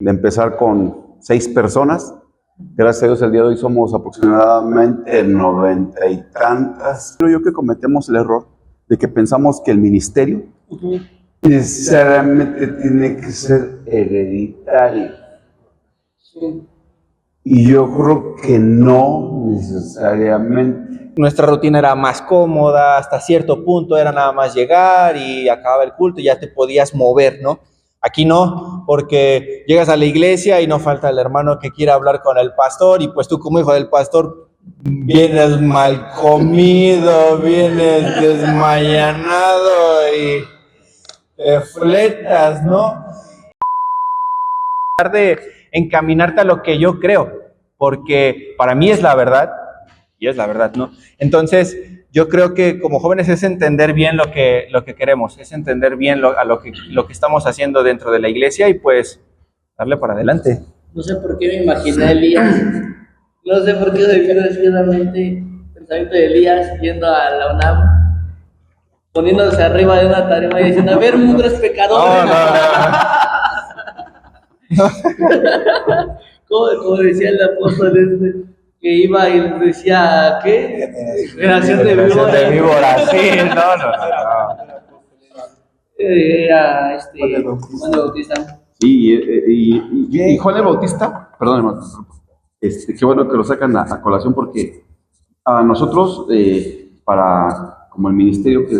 de empezar con 6 personas. Gracias a Dios el día de hoy somos aproximadamente 90 y tantas. Creo yo que cometemos el error de que pensamos que el ministerio necesariamente tiene que ser hereditario. Sí. Y yo creo que no necesariamente. Nuestra rutina era más cómoda, hasta cierto punto era nada más llegar y acababa el culto y ya te podías mover, ¿no? Aquí no, porque llegas a la iglesia y no falta el hermano que quiera hablar con el pastor y pues tú como hijo del pastor vienes mal comido, vienes desmayanado y te fletas, ¿no? De encaminarte a lo que yo creo, porque para mí es la verdad, y es la verdad, ¿no? Entonces, yo creo que como jóvenes es entender bien lo que queremos, es entender bien lo que estamos haciendo dentro de la iglesia y pues darle para adelante. No sé por qué me imaginé a Elías. No sé por qué se me vino así a la mente el pensamiento de Elías yendo a la UNAM, poniéndose arriba de una tarima y diciendo, a ver, mugres pecadores. Como decía el apóstol que iba y les decía, ¿qué? Generación de víboras. Sí, no. Era Juan el Bautista. Sí, y Juan el Bautista, perdón, hermano, qué bueno que lo sacan a colación porque a nosotros, como el ministerio que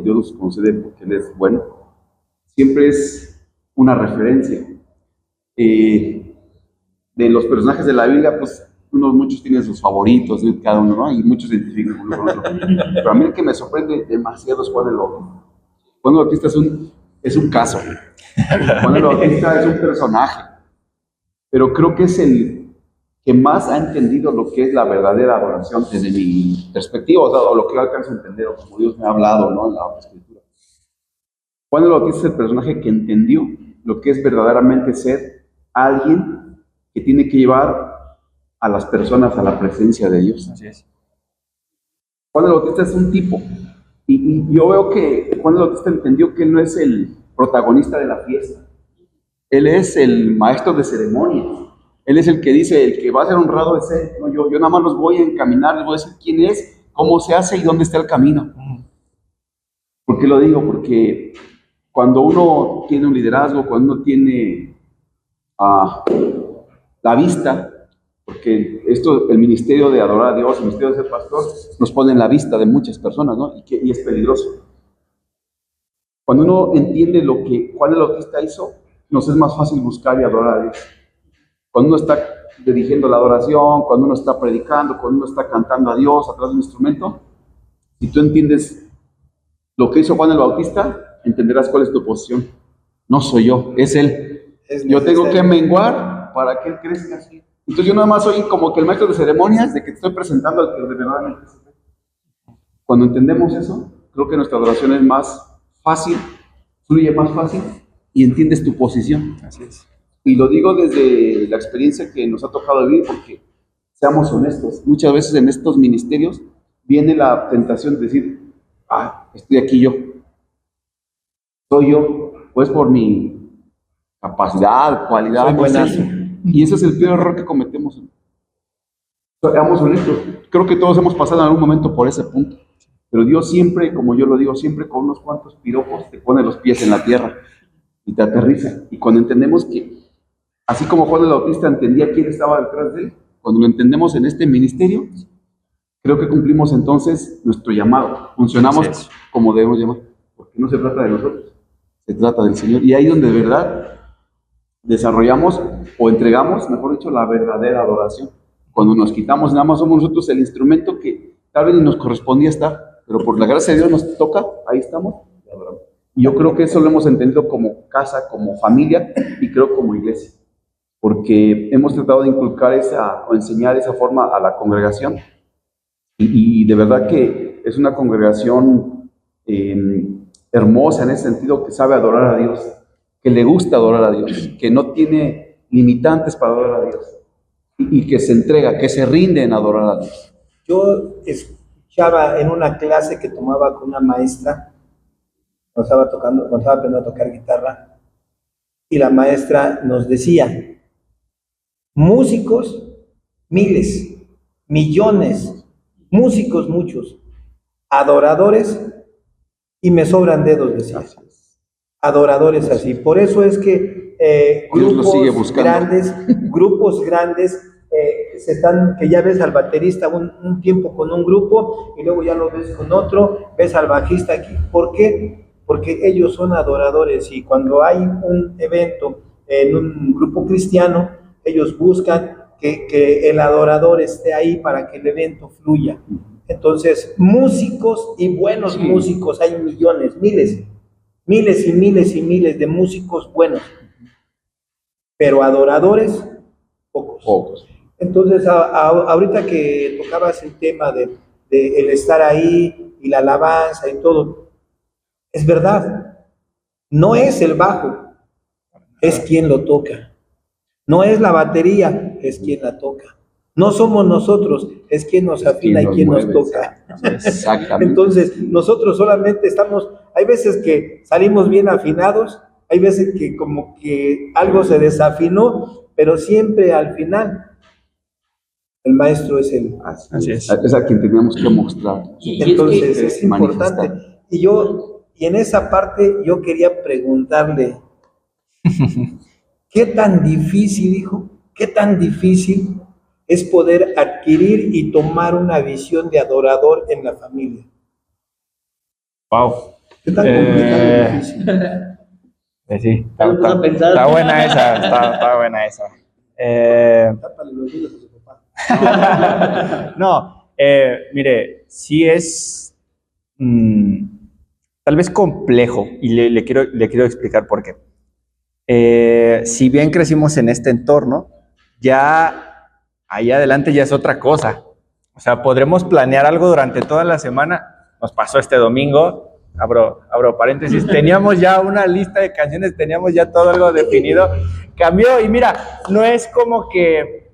Dios nos concede porque Él es bueno, siempre es una referencia. De los personajes de la Biblia, pues muchos tienen sus favoritos, ¿no? Cada uno, ¿no? Y muchos se identifican con uno con otro. Pero a mí el que me sorprende demasiado es Juan el Bautista. Juan el Bautista es un caso. Juan el Bautista es un personaje. Pero creo que es el que más ha entendido lo que es la verdadera adoración desde mi perspectiva, o lo que yo alcanzo a entender, o como Dios me ha hablado, ¿no? En la Escritura. Juan el Bautista es el personaje que entendió lo que es verdaderamente ser alguien que tiene que llevar a las personas a la presencia de Dios. Así es. Juan el Bautista es un tipo, y yo veo que Juan el Bautista entendió que él no es el protagonista de la fiesta, él es el maestro de ceremonias, él es el que dice, el que va a ser honrado es él, ¿no? Yo nada más los voy a encaminar, les voy a decir quién es, cómo se hace y dónde está el camino. ¿Por qué lo digo? Porque cuando uno tiene un liderazgo, cuando uno tiene la vista, porque el ministerio de adorar a Dios, el ministerio de ser pastor, nos pone en la vista de muchas personas, ¿no? Y es peligroso. Cuando uno entiende lo que Juan el Bautista hizo, nos es más fácil buscar y adorar a Dios. Cuando uno está dirigiendo la adoración, cuando uno está predicando, cuando uno está cantando a Dios atrás de un instrumento, si tú entiendes lo que hizo Juan el Bautista, entenderás cuál es tu posición. No soy yo, es Él. Yo tengo que menguar para que Él crezca así. Entonces yo nada más soy como que el maestro de ceremonias, de que te estoy presentando al que de verdad. Cuando entendemos eso, creo que nuestra adoración es más fácil, fluye más fácil y entiendes tu posición. Así es. Y lo digo desde la experiencia que nos ha tocado vivir, porque seamos honestos, muchas veces en estos ministerios viene la tentación de decir, estoy aquí yo. Soy yo, pues por mi capacidad, cualidad. Soy buenazo. Y ese es el peor error que cometemos. Seamos honestos, creo que todos hemos pasado en algún momento por ese punto. Pero Dios siempre, como yo lo digo, siempre con unos cuantos piropos te pone los pies en la tierra y te aterriza. Y cuando entendemos que, así como Juan el Bautista entendía quién estaba detrás de él, cuando lo entendemos en este ministerio, creo que cumplimos entonces nuestro llamado. Funcionamos como debemos llamar. Porque no se trata de nosotros, se trata del Señor. Y ahí donde de verdad desarrollamos o entregamos, mejor dicho, la verdadera adoración. Cuando nos quitamos, nada más somos nosotros el instrumento que tal vez ni nos correspondía estar, pero por la gracia de Dios nos toca, ahí estamos, y adoramos. Y yo creo que eso lo hemos entendido como casa, como familia y creo como iglesia, porque hemos tratado de inculcar o enseñar esa forma a la congregación y de verdad que es una congregación hermosa en ese sentido, que sabe adorar a Dios, que le gusta adorar a Dios, que no tiene limitantes para adorar a Dios y que se entrega, que se rinde en adorar a Dios. Yo escuchaba en una clase que tomaba con una maestra cuando estaba aprendiendo a tocar guitarra, y la maestra nos decía, músicos, miles, millones, músicos muchos, adoradores, y me sobran dedos, decía. Adoradores así. Por eso es que Dios lo sigue buscando. grupos grandes, que ya ves al baterista un tiempo con un grupo y luego ya lo ves con otro, ves al bajista aquí. ¿Por qué? Porque ellos son adoradores, y cuando hay un evento en un grupo cristiano, ellos buscan que el adorador esté ahí para que el evento fluya. Entonces, músicos y buenos músicos, hay millones, miles y miles y miles de músicos buenos, pero adoradores, pocos. Entonces, ahorita que tocabas el tema de el estar ahí y la alabanza y todo, es verdad, no es el bajo, es quien lo toca. No es la batería, es quien la toca. No somos nosotros, es quien nos afina y quien nos toca. Exactamente. Entonces, nosotros solamente hay veces que salimos bien afinados, hay veces que como que algo se desafinó, pero siempre al final el maestro es él. Así es. Es a quien tenemos que mostrar. Entonces es importante. Y en esa parte yo quería preguntarle, ¿qué tan difícil, hijo? ¿Qué tan difícil es poder adquirir y tomar una visión de adorador en la familia? Wow. ¿Qué tan complicado y difícil? Sí, Está buena esa, está buena esa. Tápale los oídos a su papá. No, mire, sí es tal vez complejo, y le quiero explicar por qué. Si bien crecimos en este entorno, ya ahí adelante ya es otra cosa. O sea, podremos planear algo durante toda la semana. Nos pasó este domingo, abro paréntesis, teníamos ya una lista de canciones, teníamos ya todo algo definido. Cambió, y mira, no es como que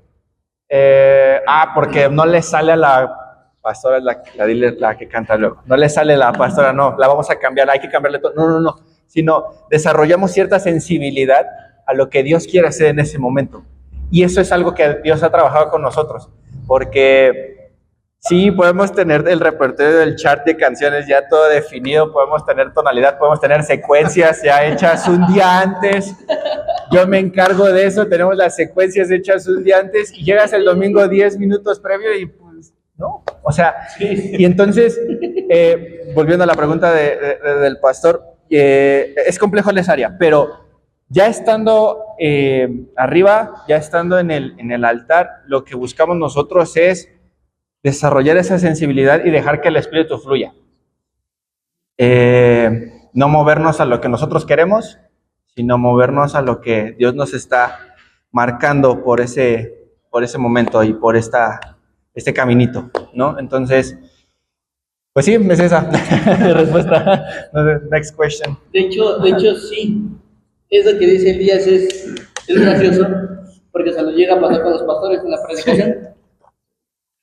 porque no le sale a la pastora, la que canta luego, no le sale la pastora, no, la vamos a cambiar, hay que cambiarle todo, no, sino desarrollamos cierta sensibilidad a lo que Dios quiere hacer en ese momento. Y eso es algo que Dios ha trabajado con nosotros, porque sí, podemos tener el repertorio del chart de canciones ya todo definido, podemos tener tonalidad, podemos tener secuencias ya hechas un día antes. Yo me encargo de eso, tenemos las secuencias hechas un día antes, y llegas el domingo 10 minutos previo y pues, no, o sea, y entonces, volviendo a la pregunta del pastor, es complejo en esa área, pero ya estando arriba, ya estando en el altar, lo que buscamos nosotros es desarrollar esa sensibilidad y dejar que el Espíritu fluya. No movernos a lo que nosotros queremos, sino movernos a lo que Dios nos está marcando por ese momento y por este caminito, ¿no? Entonces, pues sí, es esa respuesta. Next question. De hecho, sí. Eso que dice Elías es gracioso, porque se lo llega a pasar con los pastores en la predicación.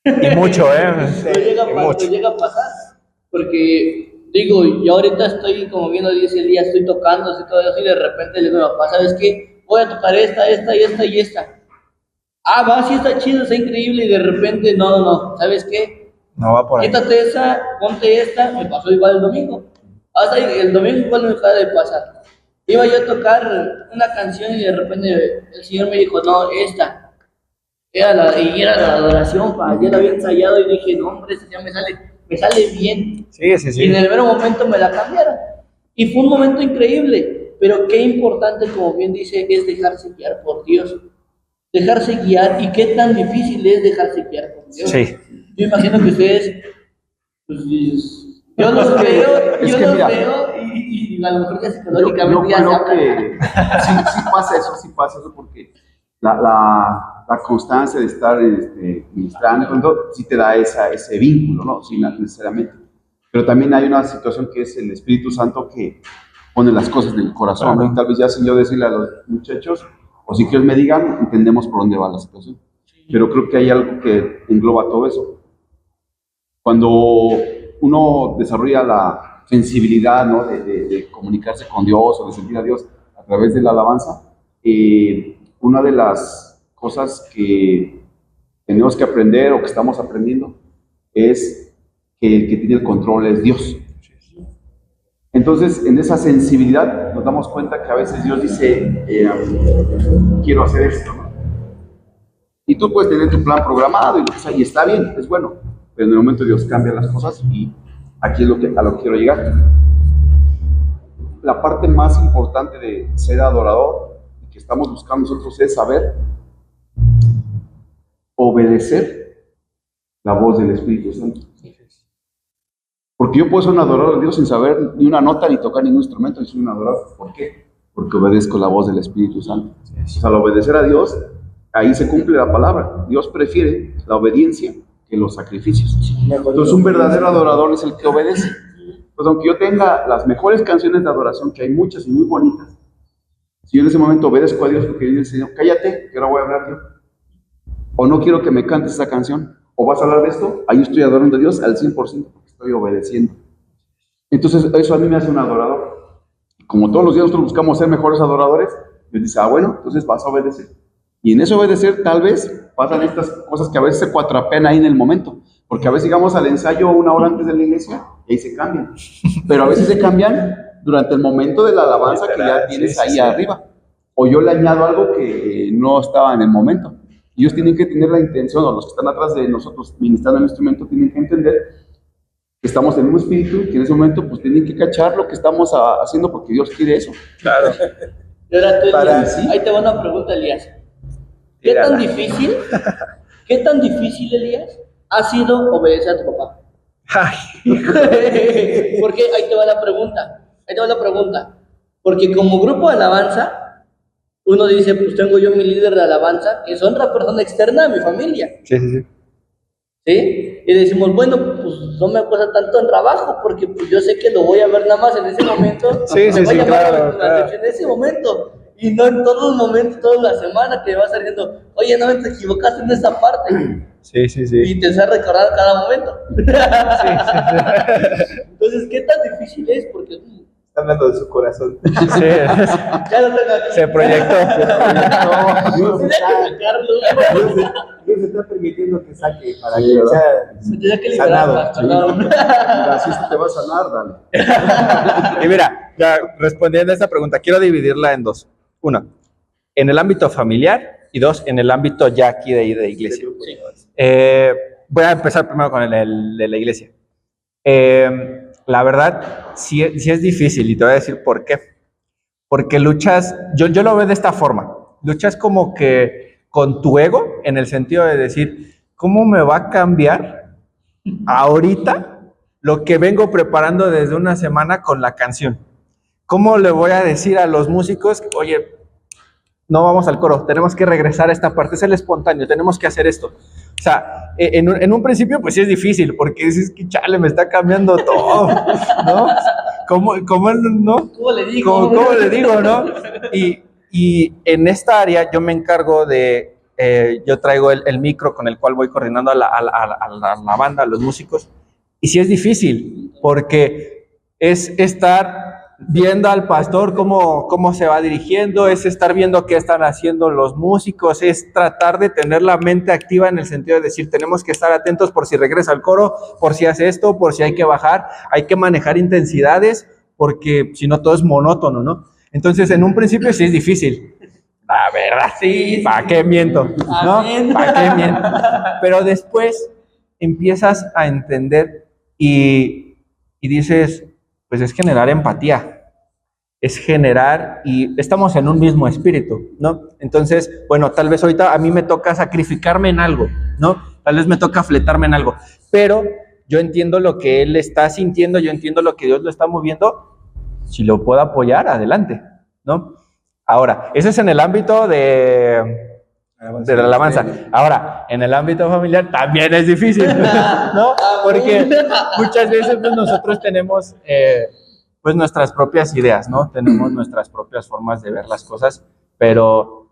Y mucho, Lo llega a pasar, porque digo, yo ahorita estoy, como viendo dice Elías, estoy tocando, así todo eso, y de repente le digo, papá, ¿sabes qué? Voy a tocar esta y esta. Ah, va, sí está chido, está increíble, y de repente, no, ¿sabes qué? No va por ahí. Quítate esa, ponte esta. Me pasó igual el domingo. Hasta el domingo igual me acaba de pasar. Iba yo a tocar una canción y de repente el Señor me dijo, no, esta. Era la adoración, ya la había ensayado y dije, no, hombre, esta ya me sale bien. Sí. Y en el mero momento me la cambiaron. Y fue un momento increíble. Pero qué importante, como bien dice, es dejarse guiar por Dios. Dejarse guiar, y qué tan difícil es dejarse guiar por Dios. Sí. Yo imagino que ustedes, pues, yo los veo y a lo mejor ya psicológicamente ya se creo que sí pasa eso, porque la constancia de estar ministrando, sí te da ese vínculo, ¿no? Sí, necesariamente. Pero también hay una situación que es el Espíritu Santo que pone las cosas en el corazón, ¿no? Y tal vez ya sin yo decirle a los muchachos, o si que ellos me digan, entendemos por dónde va la situación. Pero creo que hay algo que engloba todo eso. Cuando uno desarrolla la sensibilidad, ¿no? de comunicarse con Dios o de sentir a Dios a a través de la alabanza, una de las cosas que tenemos que aprender o que estamos aprendiendo es que el que tiene el control es Dios. Entonces, en esa sensibilidad nos damos cuenta que a veces Dios dice, quiero hacer esto, ¿no? Y tú puedes tener tu plan programado y está bien, es bueno, pero en el momento Dios cambia las cosas y aquí es a lo que quiero llegar. La parte más importante de ser adorador que estamos buscando nosotros es saber obedecer la voz del Espíritu Santo. Porque yo puedo ser un adorador de Dios sin saber ni una nota ni tocar ningún instrumento y soy un adorador. ¿Por qué? Porque obedezco la voz del Espíritu Santo. O sea, al obedecer a Dios, ahí se cumple la palabra. Dios prefiere la obediencia que los sacrificios. Entonces, un verdadero adorador es el que obedece. Pues aunque yo tenga las mejores canciones de adoración, que hay muchas y muy bonitas, si yo en ese momento obedezco a Dios porque dice el Señor, cállate, que ahora voy a hablar yo, o no quiero que me cantes esa canción, o vas a hablar de esto, ahí estoy adorando a Dios al 100% porque estoy obedeciendo. Entonces eso a mí me hace un adorador. Como todos los días nosotros buscamos ser mejores adoradores, Dios dice, bueno, entonces vas a obedecer. Y en ese obedecer tal vez pasan estas cosas que a veces se cuatrapean ahí en el momento, porque a veces llegamos al ensayo 1 hora antes de la iglesia y ahí se cambian, pero a veces se cambian durante el momento de la alabanza que ya tienes ahí arriba, o yo le añado algo que no estaba en el momento. Y ellos tienen que tener la intención, o los que están atrás de nosotros ministrando el instrumento tienen que entender que estamos en un espíritu, que en ese momento pues tienen que cachar lo que estamos haciendo porque Dios quiere eso. Claro. Y ahora tú, Elías, ¿sí? ahí te va una pregunta, Elías. ¿Qué tan difícil, Elías, ha sido obedecer a tu papá? Porque ahí te va la pregunta. Porque como grupo de alabanza, uno dice, pues tengo yo mi líder de alabanza, que es otra persona externa a mi familia. Sí. ¿Sí? Y decimos, bueno, pues no me cuesta tanto en trabajo, porque pues yo sé que lo voy a ver nada más en ese momento. Claro. En ese momento. Y no en todos los momentos, toda la semana que va saliendo, oye, no te equivocaste en esa parte. Sí. Y te hace recordar cada momento. Entonces, ¿qué tan difícil es? Porque Está hablando de su corazón. Sí. ya lo tengo aquí. Se proyectó. Dios se está permitiendo que saque para que sea Me tenía que sanado. liberar. Así se te va a sanar, dale. Y mira, ya respondiendo a esta pregunta, quiero dividirla en dos. Uno, en el ámbito familiar y dos, en el ámbito ya aquí de iglesia. Sí. Voy a empezar primero con el de la iglesia. La verdad, sí es difícil y te voy a decir por qué. Porque luchas, yo lo veo de esta forma, luchas como que con tu ego en el sentido de decir, ¿cómo me va a cambiar ahorita lo que vengo preparando desde una semana con la canción? ¿Cómo le voy a decir a los músicos, oye, no vamos al coro, tenemos que regresar a esta parte, es el espontáneo, tenemos que hacer esto? O sea, en un principio pues sí es difícil, porque dices que chale, me está cambiando todo, ¿no? ¿Cómo no? ¿Cómo le digo? ¿Cómo le digo, no? Y en esta área yo me encargo de, yo traigo el micro con el cual voy coordinando a la banda, a los músicos, y sí es difícil, porque es estar viendo al pastor cómo se va dirigiendo, es estar viendo qué están haciendo los músicos, es tratar de tener la mente activa en el sentido de decir, tenemos que estar atentos por si regresa al coro, por si hace esto, por si hay que bajar, hay que manejar intensidades, porque si no todo es monótono, ¿no? Entonces, en un principio sí es difícil. La verdad, sí. ¿Para qué miento? ¿No? ¿Para qué miento? Pero después empiezas a entender y dices, pues es generar empatía, es generar, y estamos en un mismo espíritu, ¿no? Entonces, bueno, tal vez ahorita a mí me toca sacrificarme en algo, ¿no? Tal vez me toca fletarme en algo, pero yo entiendo lo que él está sintiendo, yo entiendo lo que Dios lo está moviendo, si lo puedo apoyar, adelante, ¿no? Ahora, eso es en el ámbito de la alabanza. Ahora, en el ámbito familiar también es difícil, ¿no? Porque muchas veces pues, nosotros tenemos pues nuestras propias ideas, ¿no? Tenemos nuestras propias formas de ver las cosas, pero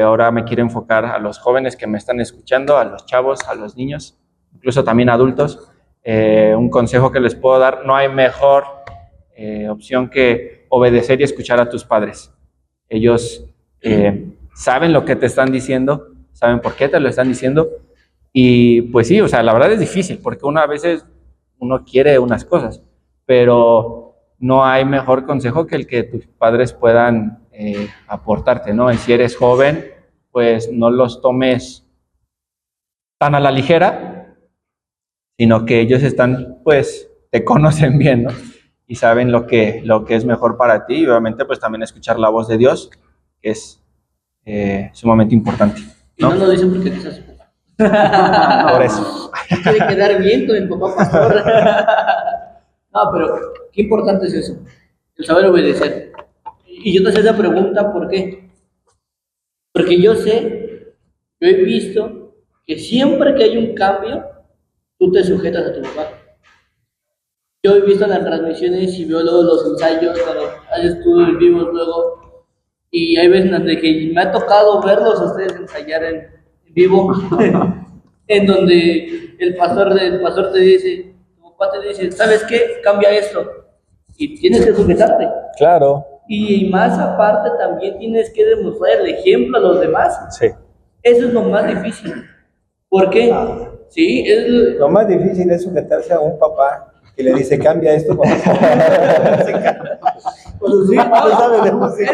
ahora me quiero enfocar a los jóvenes que me están escuchando, a los chavos, a los niños, incluso también adultos. Un consejo que les puedo dar, no hay mejor opción que obedecer y escuchar a tus padres. ellos saben lo que te están diciendo, saben por qué te lo están diciendo, y pues sí, o sea, la verdad es difícil, porque a veces uno quiere unas cosas, pero no hay mejor consejo que el que tus padres puedan aportarte, ¿no? Y si eres joven, pues no los tomes tan a la ligera, sino que ellos están, pues, te conocen bien, ¿no? Y saben lo que es mejor para ti, y obviamente, pues, también escuchar la voz de Dios, que es sumamente importante, Y no ¿no? lo dicen porque te hace su papá. Por eso. Quiere quedar bien con el papá pastor. No, pero qué importante es eso, el saber obedecer. Y yo te hacía esa pregunta, ¿por qué? Porque yo he visto que siempre que hay un cambio, tú te sujetas a tu papá. Yo he visto en las transmisiones y veo luego los ensayos, cuando haces tú en vivos luego, y hay veces en las que me ha tocado verlos a ustedes ensayar en vivo, en donde el pastor te dice, tu papá te dice, ¿sabes qué? Cambia esto. Y tienes que sujetarte. Claro. Y más aparte también tienes que demostrar el ejemplo a los demás. Sí. Eso es lo más difícil. ¿Por qué? Sí, Lo más difícil es sujetarse a un papá que le dice, cambia esto. Pues sí, no sabe de música.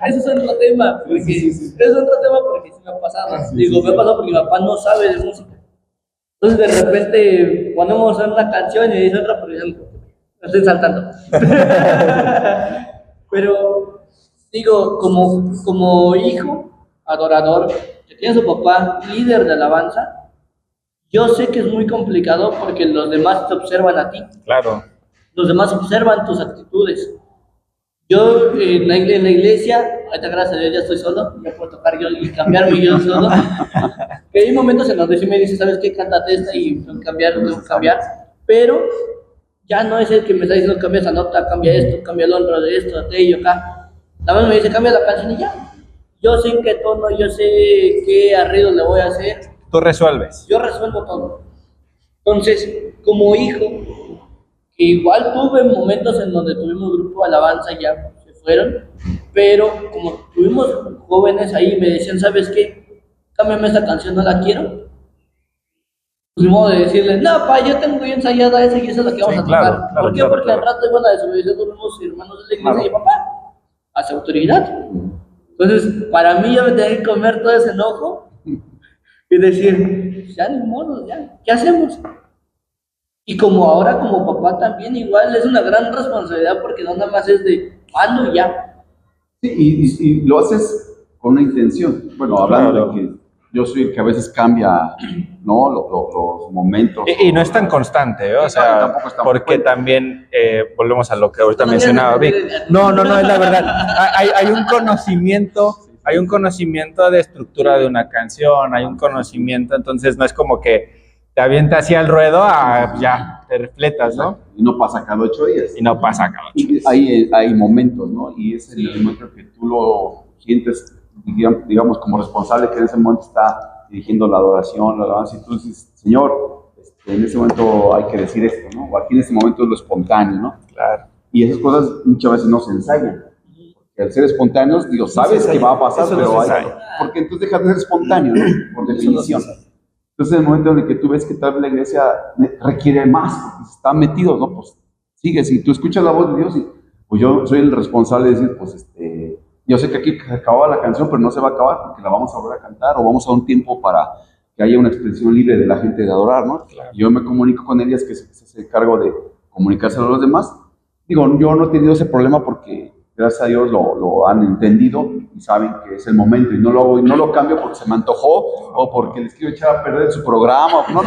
Eso es otro tema. Porque, es otro tema porque sí me ha pasado. Digo, me ha pasado porque mi papá no sabe de música. Entonces de repente ponemos una canción y dice otra, pero me estoy saltando. Pero digo, como hijo adorador que tiene su papá líder de alabanza, yo sé que es muy complicado porque los demás te observan a ti. Claro. Los demás observan tus actitudes. Yo en la iglesia, ahorita gracias a Dios ya estoy solo, ya puedo tocar yo y cambiarme yo solo. Que hay momentos en los que sí me dice, ¿sabes qué? Cántate esta y tengo que cambiar. Pero ya no es el que me está diciendo, cambia esa nota, cambia esto, cambia el otro, de esto, aquello, acá. Nada más me dice, cambia la canción y ya. Yo sé en qué tono, yo sé qué arreglo le voy a hacer. Tú resuelves. Yo resuelvo todo. Entonces, como hijo, que igual tuve momentos en donde tuvimos grupo de alabanza, ya se fueron, pero como tuvimos jóvenes ahí, me decían, ¿sabes qué? Cámbiame esta canción, no la quiero. Pues modo de decirle, no, pa, yo tengo bien ensayada esa y esa es la que vamos a tocar. Claro, ¿Por qué? claro, Porque claro. al rato iban a desobedecer todos los hermanos de la iglesia y papá, hace autoridad. Entonces, para mí yo me tenía que comer todo ese enojo y decir, ya ni modo, ya, ¿qué hacemos? Y como ahora como papá también igual es una gran responsabilidad porque no nada más es de mando y ya. Sí, y lo haces con una intención. Bueno, hablando de que yo soy el que a veces cambia, ¿no? Los momentos. Y no es tan constante, ¿eh? O sea, tampoco es tan porque frecuente. también volvemos a lo que ahorita No, mencionaba Vic. No, es la verdad. Hay un conocimiento de estructura de una canción, hay un conocimiento, entonces no es como que te avienta hacia el ruedo, ya, te refletas, ¿no? Y no pasa cada 8 días. Y no pasa cada 8 Y días. hay momentos, ¿no? Y es el momento que tú lo sientes, digamos, como responsable, que en ese momento está dirigiendo la adoración, la alabanza, y tú dices, Señor, en ese momento hay que decir esto, ¿no? O aquí en ese momento es lo espontáneo, ¿no? Claro. Y esas cosas muchas veces no se ensayan. Porque al ser espontáneos, digo, sabes se que ensaya. va a pasar, Eso no pero se hay... ensaya. Porque entonces dejas de ser espontáneo, ¿no? Por definición. Entonces, en el momento en el que tú ves que tal vez la iglesia requiere más, porque está metido, ¿no? Pues sigues y tú escuchas la voz de Dios y pues yo soy el responsable de decir, pues yo sé que aquí se acababa la canción, pero no se va a acabar porque la vamos a volver a cantar o vamos a dar un tiempo para que haya una expresión libre de la gente de adorar, ¿no? Claro. Yo me comunico con ellas, que se hace cargo de comunicarse a los demás. Digo, yo no he tenido ese problema porque gracias a Dios lo han entendido y saben que es el momento y no lo hago y no lo cambio porque se me antojó o porque les quiero echar a perder su programa. No.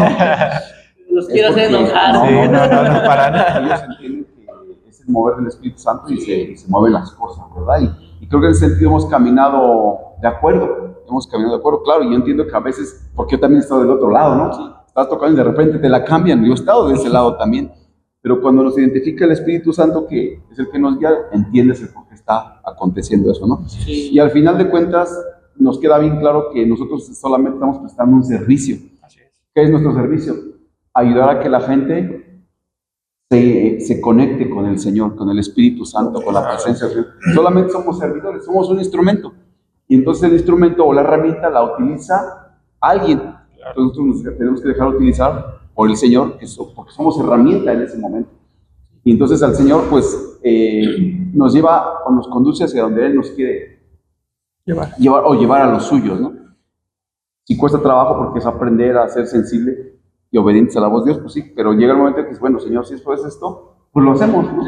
Los quiero hacer porque- enojar. Sí, no, para nada. Ellos entienden que es el mover del Espíritu Santo y se mueven las cosas, ¿verdad? Y creo que en ese sentido hemos caminado de acuerdo. Claro, y yo entiendo que a veces, porque yo también he estado del otro lado, ¿no? Sí. Estás tocando y de repente te la cambian. Yo he estado de ese lado también. Pero cuando nos identifica el Espíritu Santo, que es el que nos guía, entiendes el por qué está aconteciendo eso, ¿no? Sí. Y al final de cuentas, nos queda bien claro que nosotros solamente estamos prestando un servicio. Así es. ¿Qué es nuestro servicio? Ayudar a que la gente se conecte con el Señor, con el Espíritu Santo, con la presencia de Dios. Solamente somos servidores, somos un instrumento. Y entonces el instrumento o la herramienta la utiliza alguien. Entonces nosotros tenemos que dejar de utilizar por el Señor, porque somos herramienta en ese momento. Y entonces al Señor, pues, nos lleva o nos conduce hacia donde Él nos quiere llevar a los suyos, ¿no? Si cuesta trabajo porque es aprender a ser sensible y obedientes a la voz de Dios, pues sí, pero llega el momento que es, bueno, Señor, si esto es esto, pues lo hacemos, ¿no?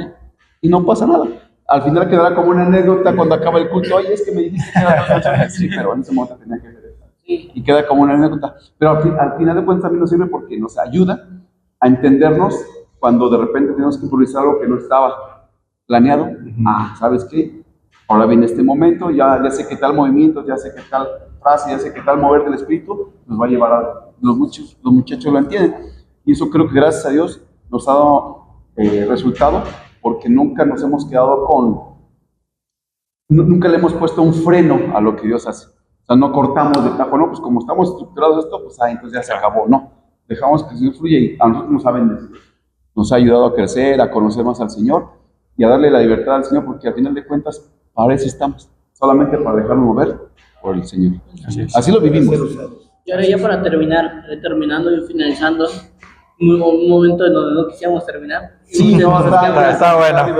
Y no pasa nada. Al final quedará como una anécdota cuando acaba el culto, oye, es que me dijiste que era tal cosa. Sí, pero en ese momento tenía que hacer eso. Y queda como una anécdota. Pero al final de cuentas a mí nos sirve porque nos ayuda a entendernos cuando de repente tenemos que improvisar algo que no estaba planeado. ¿Sabes qué? Ahora viene este momento, ya sé qué tal movimiento, ya sé qué tal frase, ya sé qué tal mover del espíritu, nos va a llevar a los muchachos lo entienden. Y eso creo que gracias a Dios nos ha dado resultado, porque nunca nos hemos quedado nunca le hemos puesto un freno a lo que Dios hace. O sea, no cortamos de tajo, no, pues como estamos estructurados esto, pues entonces ya se acabó. No, dejamos que el Señor fluya y a nosotros nos ha bendecido. Nos ha ayudado a crecer, a conocer más al Señor y a darle la libertad al Señor, porque al final de cuentas, para eso estamos, solamente para dejarnos mover por el Señor. Así lo vivimos. Y ahora ya para terminar, terminando y finalizando, un momento en donde no quisiéramos terminar. Sí, no, está bueno. Yo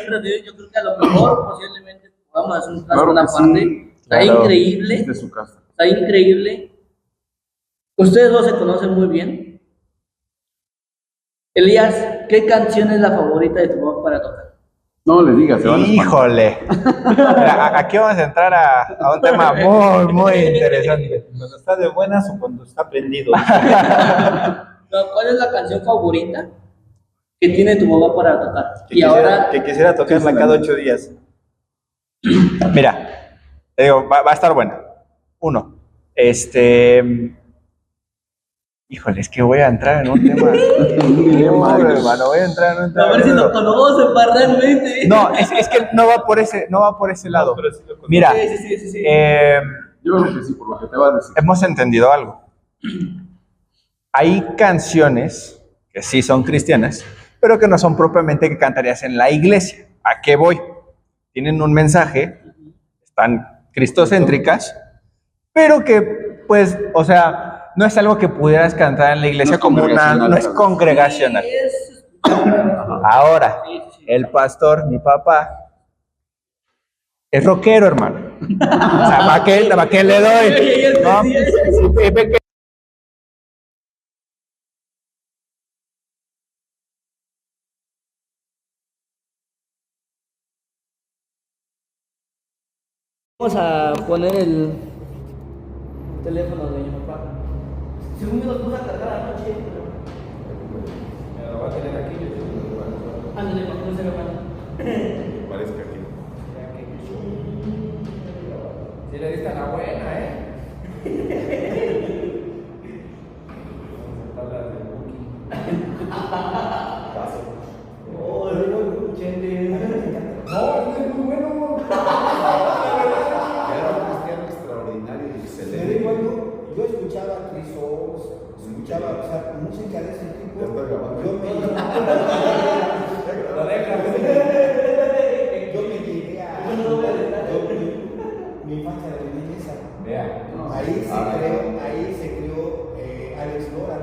creo que a lo mejor posiblemente podamos hacer una segunda que parte. sí, Está claro. increíble. Desde su casa. Está increíble. Ustedes dos se conocen muy bien. Elías, ¿qué canción es la favorita de tu papá para tocar? No le digas, se van a espantar. Híjole. Mira, aquí vamos a entrar a un tema muy, muy interesante. Cuando está de buenas o cuando está prendido. ¿Cuál es la canción favorita que tiene tu papá para tocar? Que quisiera tocarla cada 8 días. Mira, te digo, va a estar bueno. Uno, híjole, es que voy a entrar en un tema. Hermano, voy a entrar en un tema. A ver si lo conoce realmente. No, es que no va por ese lado. Pero sí lo conozco. Mira, Sí. Yo creo que sí, por lo que te va a decir. hemos entendido algo. Hay canciones que sí son cristianas, pero que no son propiamente que cantarías en la iglesia. ¿A qué voy? Tienen un mensaje, están cristocéntricas, pero que, pues, o sea, no es algo que pudieras cantar en la iglesia como no es congregacional. Ahora, el pastor, mi papá, es rockero, hermano. O sea, ¿para qué le doy? ¿No? Vamos a poner el teléfono de mi papá. Según me lo puse a cargar anoche, pero... Lo va a tener aquí. Ándale, para que no se me vaya. Que parezca aquí. Si le diste la buena, ¿eh? Vamos a hablar del booking. Paso. Oh, es muy chente. No, es muy bueno. Era un cristiano extraordinario y excelente. Yo escuchaba a Chris Oaks, escuchaba, o sea, música de ese tipo. Ya está grabando. Yo me Lo dejas. llegué a. Mi infancia de belleza. Vea. Ahí se creó Alex Lora.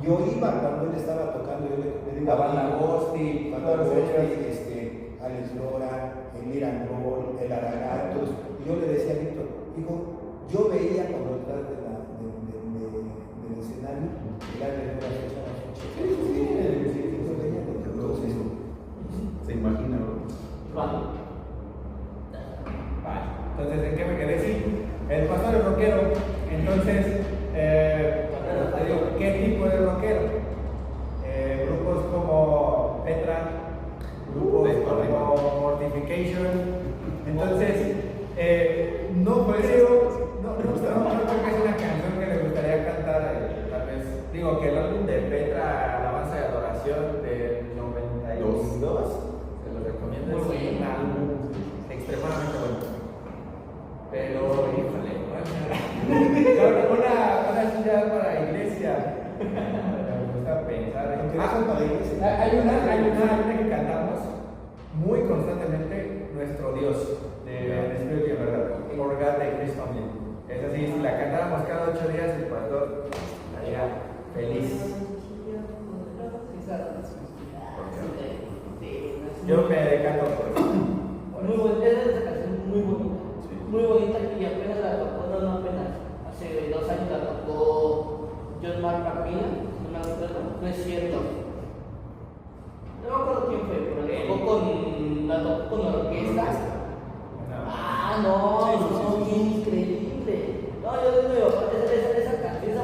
Yo iba cuando él estaba tocando, yo le digo. La banda Agosti, Alex Lora, el Miran Roll, el Aragatos. Y yo le decía a Víctor, digo, yo veía cuando detrás del escenario, el Alex Lora se echaba su chica. Yo veía entonces. Se imagina, bro. Vale. Entonces, ¿en qué me quedé? Sí, el pastor es rockero. Entonces, te digo, ¿qué tipo de rockero? Grupos como Petra, grupos como Mortification. Entonces, no creo que es una canción que le gustaría cantar, tal vez. Digo que el álbum de Petra, Alabanza y Adoración del 92, se lo recomiendo. Es un álbum extremadamente bueno. Pero, híjole, una ciudad para iglesia. Me gusta pensar en interesan para la iglesia. Hay una que cantamos muy constantemente, Nuestro Dios, de Espíritu y Verdad, For God de Cristo Only. Es así, si la cantáramos cada 8 días, el pastor estaría feliz. Yo me decanto por eso. Muy bonita, esa canción muy bonita. Muy bonita y apenas la tocó, no apenas, hace 2 años la tocó John Mark Macmillan, no es cierto. No me acuerdo quién fue, pero la tocó con orquesta. No, bien increíble. No, yo digo, esa parte de esa canción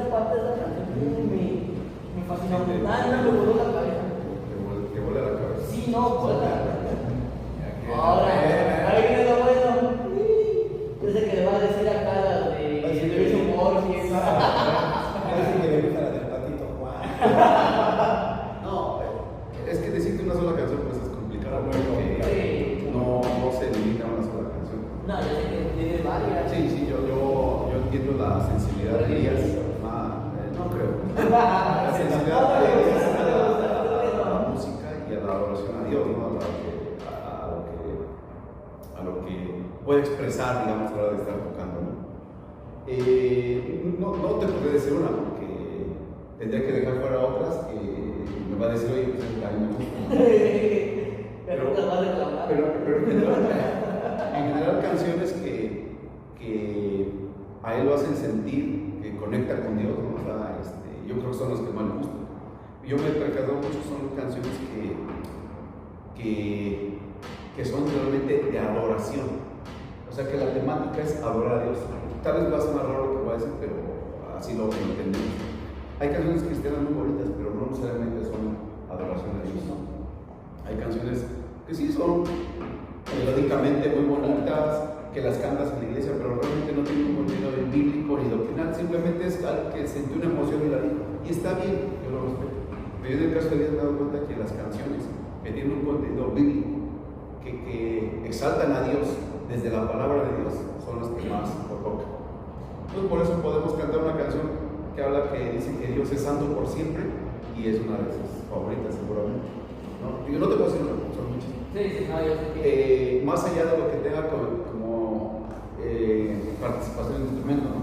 me fascinó. Nada, me voló la cabeza. Te vuela la cabeza. Sí, no, vuela. Ahora, ahí viene lo bueno. Yo sé que le va a decir acá la de Division Wars y esa. Parece que le gusta la del patito Juan. No, es que decirte una sola canción pues es complicado porque Sí. no se limita a una sola canción. No, yo sé que tiene varias. Sí, yo entiendo la sensibilidad de Elías. No creo. La sensibilidad de Elías a la música y a la adoración a Dios, ¿no? A lo que puede expresar, digamos, a la hora de estar tocando, ¿no? No te podré decir una porque tendría que dejar fuera otras que me va a decir, oye, pues a mí me gusta. Pero te va a reclamar. Pero en general canciones que a él lo hacen sentir, que conecta con Dios, ¿no? O sea, yo creo que son las que más le gustan. Yo me he percatado mucho, son canciones que son realmente de adoración. O sea que la temática es adorar a Dios. Tal vez va a sonar raro lo que voy a decir, pero así lo entendemos. Hay canciones cristianas muy bonitas, pero no necesariamente son adoración a Dios. Hay canciones que sí son melódicamente muy bonitas, que las cantas en la iglesia, pero realmente no tienen un contenido bíblico ni doctrinal, simplemente es algo que sentí una emoción y la dijo. Y está bien, yo lo respeto. Pero yo en el caso de Elías me he dado cuenta que las canciones que tienen un contenido bíblico, que exaltan a Dios desde la palabra de Dios, son las que más lo tocan. Entonces por eso podemos cantar una canción que habla que dice que Dios es santo por siempre, y es una de sus favoritas seguramente, ¿no? Yo no te puedo decir una, son muchas. Sí, no, yo sé que. Más allá de lo que tenga como participación en el instrumento, ¿no?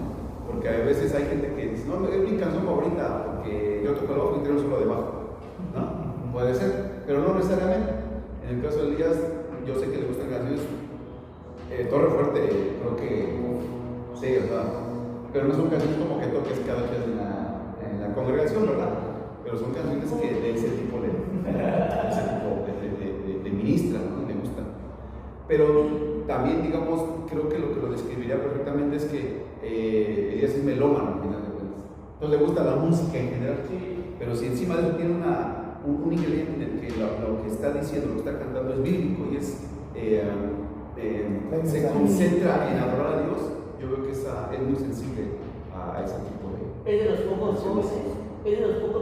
Porque a veces hay gente que dice, no, es mi canción favorita porque yo toco el bajo y tengo solo de bajo, ¿no? Puede ser, pero no necesariamente. En el caso de Elías, yo sé que le gustan canciones. Torre Fuerte, creo que sí, o sea, pero no son canciones como que toques cada vez en la congregación, ¿verdad? Pero son canciones que de ese tipo de ministra, ¿no? Le gustan. Pero también, digamos, creo que lo describiría perfectamente es que Elías es melómano, al final de cuentas. Entonces le gusta la música en general, pero si encima de eso tiene un ingrediente en el que lo que está diciendo, lo que está cantando es bíblico y es se concentra en adorar a Dios, yo veo que es muy sensible a ese tipo de... Es de los pocos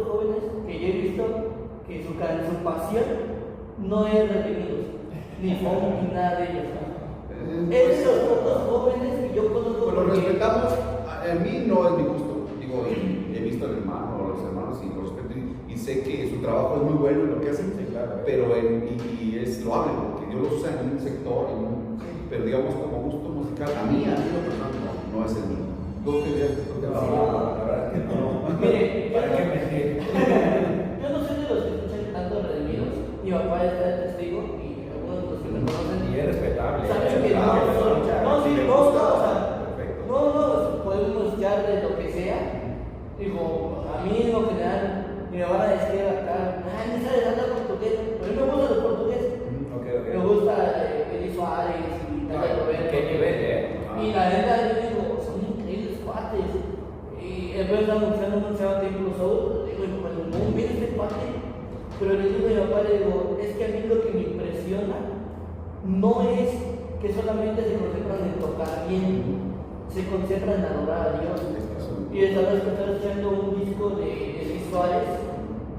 jóvenes que yo he visto que su pasión no es redimidos, ni funk, ni nada de ellos. Es de los pocos jóvenes que yo conozco. Pues lo respetamos, a mí no es mi gusto, digo, he visto al hermano o a los hermanos y lo respeto y sé que su trabajo es muy bueno en lo que hacen, pero y es loable porque Dios los usa en un sector, pero digamos como gusto musical, a mí lo personal no es el mío. ¿Tú qué dirías? La verdad que no. Mire, ¿Para qué mentir? yo no soy de los que escuchan tanto redimidos. Mi papá está de testigo y algunos de los que me conocen. Y es respetable. Saben que no, podemos escuchar de lo que sea. Digo, a mí en lo general, mi mamá decía acá, no sabes hablar portugués, pero a mí me gusta el portugués. Me gusta Eli Suárez y tal, Roberto. ¿Qué nivel, Y la neta, yo digo, son increíbles cuates. Y después estamos escuchando un se llama Templo Soul, digo, no viene este cuate. Pero le digo a mi papá, le digo, es que a mí lo que me impresiona no es que solamente se concentran en tocar bien, se concentran en adorar a Dios. Y esta vez que estoy escuchando un disco de Luis Suárez,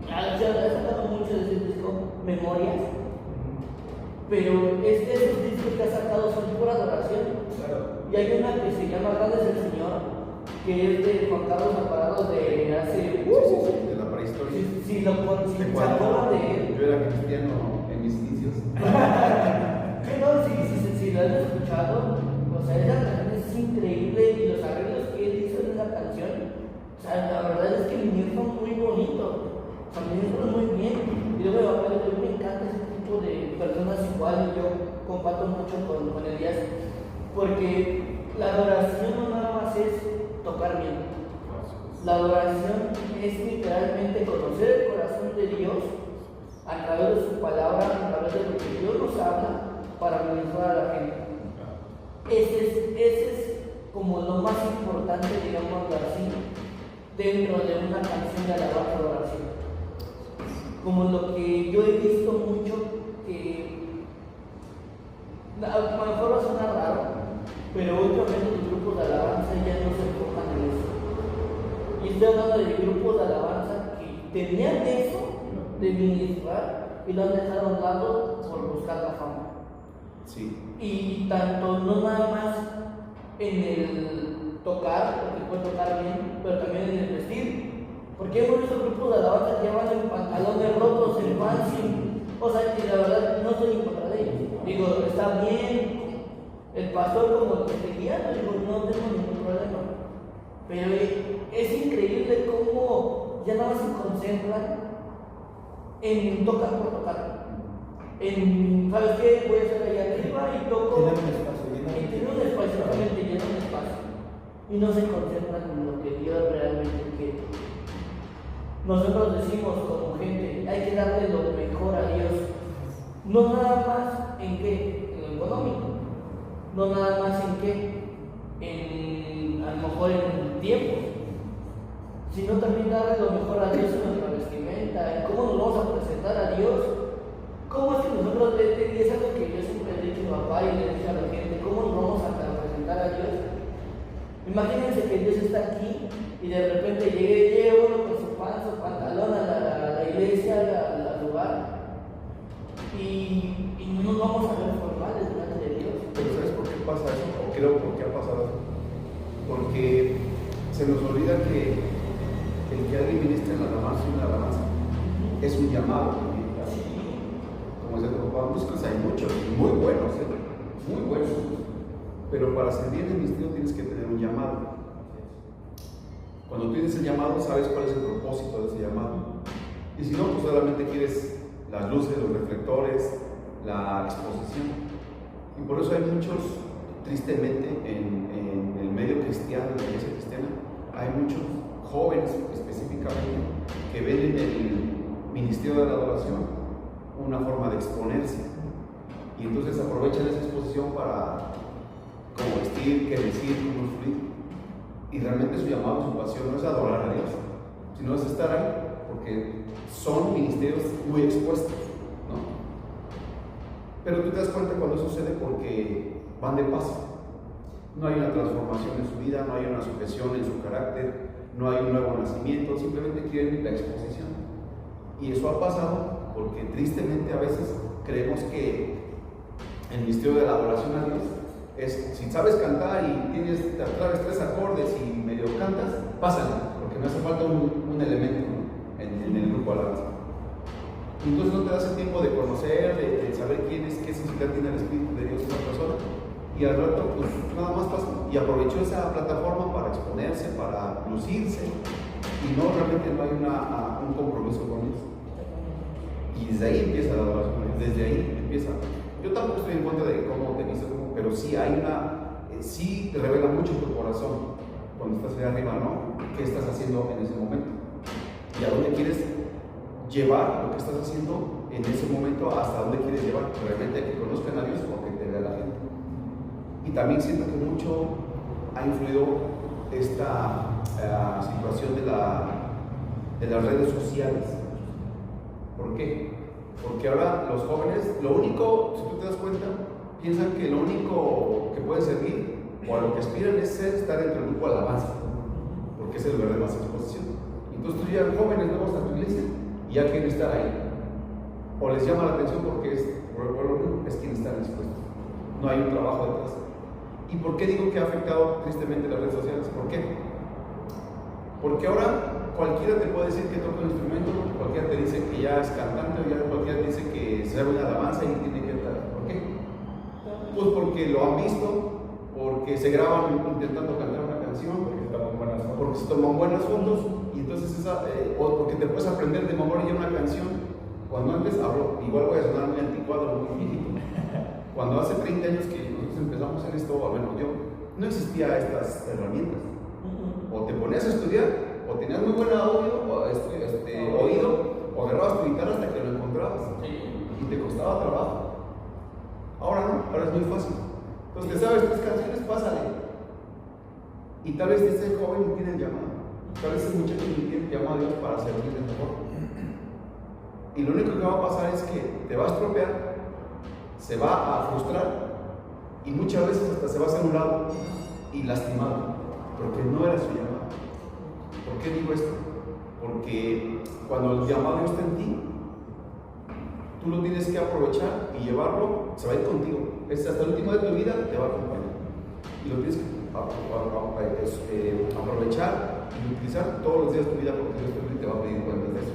ha sacado mucho de ese disco, Memorias, pero esos discos que ha sacado son pura adoración. Y hay una que se llama Grande es el Señor, que es de Juan Carlos Alvarado de hace... de la la historia. Si se acuerdan de él. Yo era cristiano en mis inicios. Si lo han escuchado, o sea, esa canción es increíble y los arreglos que él hizo en esa canción, o sea, la verdad es que el mío fue muy bonito, o sea, me hizo muy bien. Y luego, a mí me encanta ese tipo de personas igual, y yo comparto mucho con Elías, porque la adoración no nada más es tocar bien. La adoración es literalmente conocer el corazón de Dios a través de su palabra, a través de lo que Dios nos habla para ministrar a la gente. Ese es como lo más importante, digamos así, dentro de una canción de alabanza o oración. Como lo que yo he visto mucho, que a lo mejor va a sonar raro, pero últimamente los grupos de alabanza ya no se enfocan en eso. Y estoy hablando de grupos de alabanza que tenían eso de ministrar y lo han dejado a un lado por buscar la fama. Sí. Y tanto no nada más en el tocar, porque puede tocar bien, pero también en el vestir. Porque hemos visto grupos de alabanza que van en pantalones rotos, en fancy. O sea, que la verdad no estoy en contra de ellos. Digo, está bien, el pastor como que te guía, digo, no tengo ningún problema. Pero es increíble cómo ya nada más se concentran en tocar por tocar. ¿Sabes qué? Voy a estar ahí arriba y toco. Tiene un espacio, y tiene un espacio, realmente llena un espacio. Y no se concentran en lo que Dios realmente quiere. Nosotros decimos como gente, hay que darle lo mejor a Dios. No nada más en qué, en lo económico. No nada más en qué, a lo mejor en tiempo. Sino también darle lo mejor a Dios en nuestra vestimenta, en cómo nos vamos a presentar a Dios. ¿Cómo es que nosotros, es algo que yo siempre he dicho a mi papá y le he dicho a la gente, cómo nos vamos a presentar a Dios? Imagínense que Dios está aquí y de repente llegue uno con su pantalón a la iglesia, al lugar, y no nos vamos a ver formales delante de Dios. Pero ¿sabes por qué pasa eso? O creo por qué ha pasado eso. Porque se nos olvida que el que alguien ministre en la alabanza y una alabanza es un llamado. Como se preocupan músicos, hay muchos, muy buenos, muy buenos. Pero para servir en el ministerio tienes que tener un llamado. Cuando tú tienes el llamado, sabes cuál es el propósito de ese llamado. Y si no, pues solamente quieres las luces, los reflectores, la exposición. Y por eso hay muchos, tristemente, en el medio cristiano, en la iglesia cristiana, hay muchos jóvenes específicamente que ven en el ministerio de la adoración una forma de exponerse. Y entonces aprovechan esa exposición para cómo vestir, qué decir, cómo fluir. Y realmente su llamado, su pasión no es adorar a Dios, sino es estar ahí, porque son ministerios muy expuestos, ¿no? Pero tú te das cuenta cuando eso sucede porque van de paso. No hay una transformación en su vida, no hay una sujeción en su carácter, no hay un nuevo nacimiento, simplemente quieren la exposición. Y eso ha pasado porque tristemente a veces creemos que el ministerio de la adoración a Dios es, si sabes cantar y te atravesas 3 acordes y medio cantas, pásale, porque me hace falta un elemento, ¿no? en el grupo de alabanza. Entonces no te das el tiempo de conocer, de saber quién es, qué sensibilidad tiene el Espíritu de Dios en esa persona, y al rato pues nada más pasa. Y aprovechó esa plataforma para exponerse, para lucirse, y no realmente no hay un compromiso con Dios. Y desde ahí empieza la adoración, desde ahí empieza. Yo tampoco estoy en contra de cómo te vistes, pero sí hay sí te revela mucho tu corazón cuando estás allá arriba, ¿no? ¿Qué estás haciendo en ese momento? Y a dónde quieres llevar lo que estás haciendo en ese momento, hasta dónde quieres llevar. Realmente que conozcan a Dios porque te vea la gente. Y también siento que mucho ha influido esta situación de las redes sociales. ¿Por qué? Porque ahora los jóvenes, lo único, si tú te das cuenta, piensan que lo único que puede servir o a lo que aspiran es estar entre el grupo de alabanza, porque es el lugar de más exposición. Entonces tú llegan jóvenes nuevos a tu iglesia y ya quieren estar ahí. O les llama la atención porque es quien está dispuesto. No hay un trabajo detrás. ¿Y por qué digo que ha afectado tristemente las redes sociales? ¿Por qué? Porque ahora cualquiera te puede decir que toca un instrumento, cualquiera te dice que ya es cantante, o ya cualquiera te dice que sabe una alabanza y tiene que cantar. ¿Por qué? Pues porque lo han visto, porque se graban intentando cantar una canción, porque se toman buenas fotos, y entonces o porque te puedes aprender de memoria una canción. Cuando antes hablo, igual voy a sonar muy anticuado, muy viejito. Cuando hace 30 años que nosotros empezamos a hacer esto, al menos yo, no existía estas herramientas. O te ponías a estudiar, o tenías muy buen audio, o oído, o agarrabas tu guitarra hasta que lo encontrabas. Y te costaba trabajo. Ahora no, ahora es muy fácil. Entonces, te sabes tus canciones, pásale. Y tal vez ese joven ni tiene llamado. Tal vez ese muchacho ni tiene llamado a Dios para servirle mejor. Y lo único que va a pasar es que te va a estropear, se va a frustrar, y muchas veces hasta se va a hacer un lado y lastimado, porque no era su llamado. ¿Por qué digo esto? Porque cuando el llamado está en ti, tú lo tienes que aprovechar y llevarlo, se va a ir contigo. Hasta el último de tu vida te va a acompañar. Y lo tienes que aprovechar y utilizar todos los días de tu vida, porque Dios también te va a pedir cuentas de eso.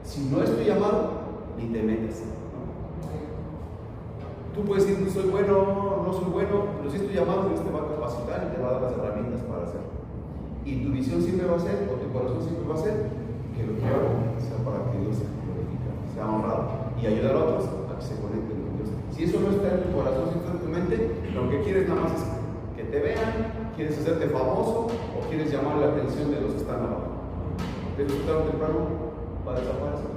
Si no es tu llamado, ni te metes. Tú puedes decir, soy bueno, no soy bueno, pero si es tu llamado, Dios te va a capacitar y te va a dar las herramientas para hacerlo. Y tu visión siempre va a ser, o tu corazón siempre va a ser, que lo que hago sea para que Dios sea glorificado, sea honrado, y ayudar a otros a que se conecten con Dios. Si eso no está en tu corazón, si está en tu mente, lo que quieres nada más es que te vean, quieres hacerte famoso, o quieres llamar la atención de los que están abajo. Pero tarde o temprano va a desaparecer.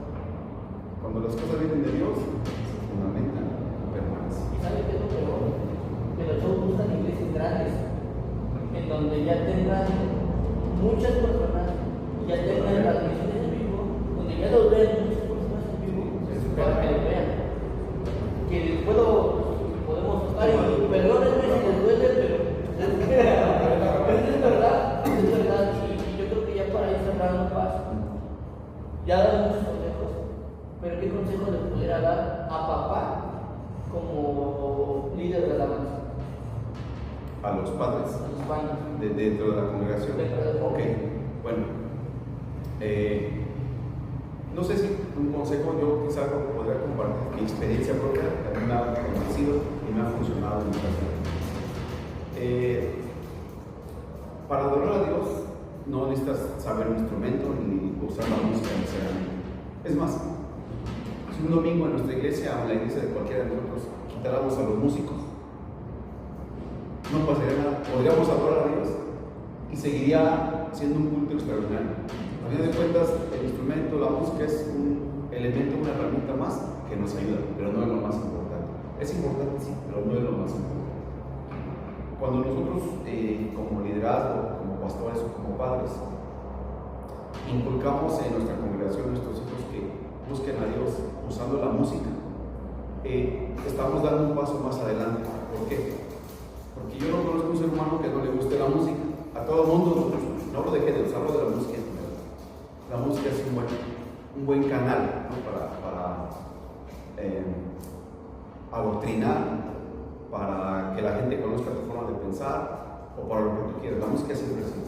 Cuando las cosas vienen de Dios, se fundamentan, permanecen. ¿Y sabe qué es lo peor? Que los shows buscan iglesias grandes, en donde ya tengan muchas personas, ya tengan transmisiones en vivo, donde ya los vean muchas personas en vivo, para que los vean. Que después podemos tocar y perdónenme si les duele, pero es verdad, y yo creo que ya para ir cerrando paso, ya dan muchos consejos, pero ¿qué consejos le pudiera dar a papá como líder de la alabanza? A los padres. A los padres. Dentro de la congregación. Ok, bueno. No sé si un consejo, yo quizás podría compartir mi experiencia propia, que a mí me ha convencido y me ha funcionado en mi casa. Para adorar a Dios no necesitas saber un instrumento ni usar la música necesariamente. Es más, si un domingo en nuestra iglesia o en la iglesia de cualquiera de nosotros quitáramos a los músicos, no pasaría nada. Podríamos adorar a Dios y seguiría siendo un culto extraordinario. A fin de cuentas, el instrumento, la música es un elemento, una herramienta más que nos ayuda, pero no es lo más importante. Es importante, sí, pero no es lo más importante. Cuando nosotros, como liderazgo, como pastores o como padres, inculcamos en nuestra congregación a nuestros hijos que busquen a Dios usando la música, estamos dando un paso más adelante. ¿Por qué? Porque yo no conozco un ser humano que no le guste la música. A todo el mundo, no hablo de géneros, hablo de la música. La música es un buen canal, ¿no? para adoctrinar, para que la gente conozca tu forma de pensar o para lo que tú quieras. La música siempre es así.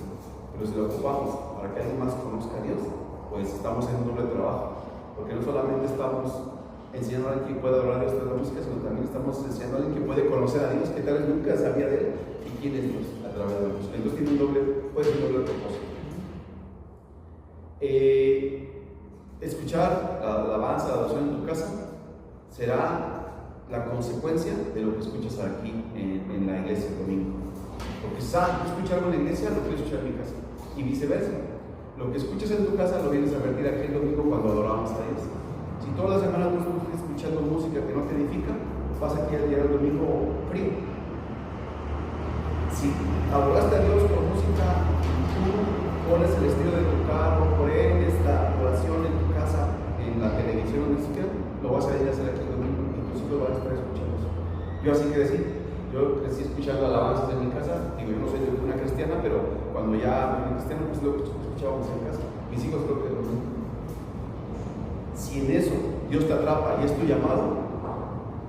Pero si lo ocupamos para que alguien más conozca a Dios, pues estamos en un doble trabajo. Porque no solamente estamos enseñando a alguien que puede adorar a Dios de la música, sino también estamos enseñando a alguien que puede conocer a Dios, que tal vez nunca sabía de él y quién es Dios a través de la música. Entonces puede ser un doble propósito. Escuchar la alabanza, la adoración en tu casa será la consecuencia de lo que escuchas aquí en la iglesia el domingo. Porque tú escuchas algo en la iglesia, lo puedes escuchar en mi casa, y viceversa. Lo que escuchas en tu casa lo vienes a vertir aquí el domingo cuando adoramos a Dios. Si toda la semana tú estás escuchando música que no te edifica, vas aquí a llegar el domingo frío. Si adoraste a Dios con música, tú pones el estilo de tu carro, pones la oración en tu casa, en la televisión, donde sea, lo vas a ir a hacer aquí el domingo y tus hijos van a estar escuchando eso. Yo así crecí. Yo crecí escuchando alabanzas en mi casa. Digo, yo no soy una cristiana, pero cuando ya me cristiano, pues lo escuchábamos en casa. Mis hijos creo que lo mismo. Si en eso Dios te atrapa y es tu llamado,